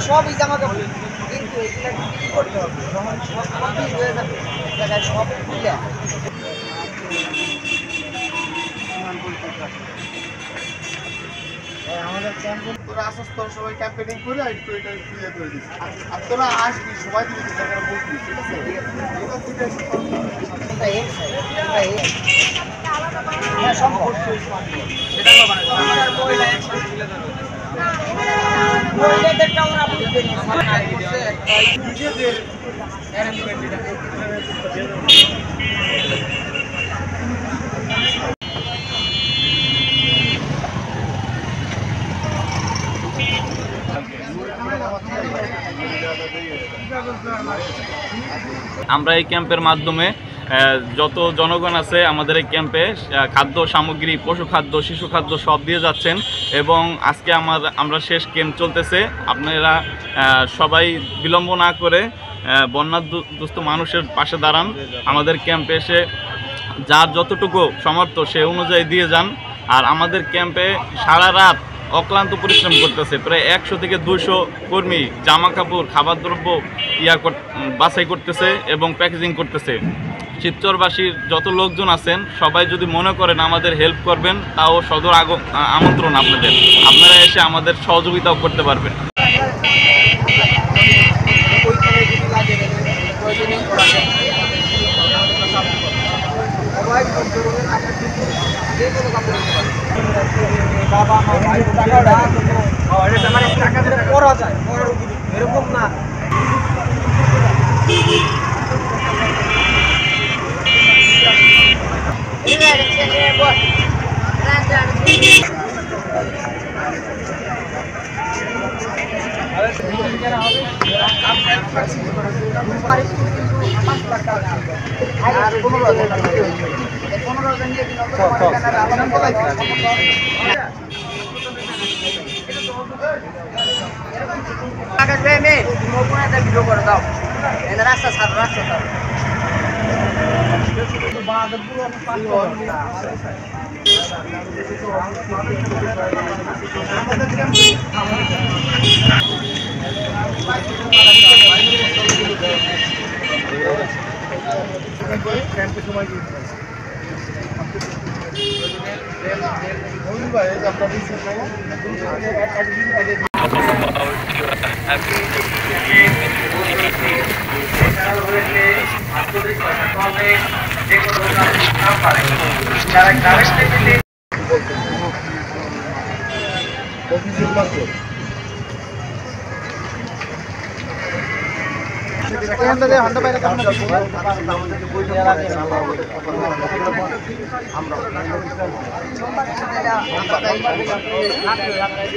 সবই জামা কাপড়, কিন্তু এগুলা কি করতে হবে যখন সব কমপ্লিট হয়ে যাবে জায়গায় সব খুলে আমাদের ক্যাম্প তোরা আসস তোর সবাই ক্যাম্পেনিং করে একটু এটা ক্লিয়ার করে দিস আর তোরা আসবি সবাই দিবি জায়গাটা বলবি ঠিক আছে আমরা এই ক্যাম্পের মাধ্যমে যত জনগণ আছে আমাদের এই ক্যাম্পে খাদ্য সামগ্রী, পশু খাদ্য, শিশু খাদ্য সব দিয়ে যাচ্ছেন এবং আজকে আমরা শেষ ক্যাম্প চলতেছে। আপনারা সবাই বিলম্ব না করে বন্যাদুস্থ মানুষের পাশে দাঁড়ান, আমাদের ক্যাম্পে এসে যার যতটুকু সামর্থ্য সে অনুযায়ী দিয়ে যান। আর আমাদের ক্যাম্পে সারা রাত অক্লান্ত পরিশ্রম করতেছে প্রায় 100 থেকে 200 কর্মী জামা কাপড়, খাবার দ্রব্য বাছাই করতেছে এবং প্যাকেজিং করতেছে। শিবচরবাসীর যত লোকজন আছেন সবাই যদি মনে করেন আমাদের হেল্প করবেন, তাও সদর আমন্ত্রণ আপনারা এসে আমাদের সহযোগিতাও করতে পারবেন। বাবা মা ভাই টাকাটা মানে টাকা দিলে পড়া যায়, এরকম না। ভিডিও করে দাও, রাস্তা ছাড়ো, রাস্তা ছাড়ো। আমরা